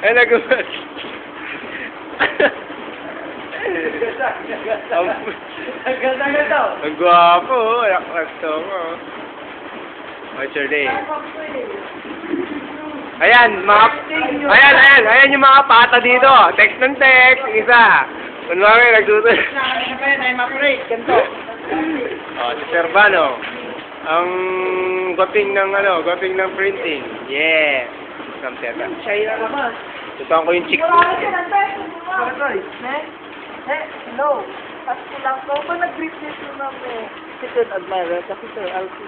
Ay, nagubad. Ang ganda-ganda. Ang gwapo, nakakto mo. What's your name? Ayan, ayan yung mga pata dito. Text ng text, isa. Kunwari, nagsusunod. Ganito. Oh, si Servano. Ang gwaping ng printing. Yeah. Samteta. Siya naman. Tutuan ko yung chick. Hello. Kasi lang ko, pag nag-brief nito namin, secret admirer, kasi sir, Alfie.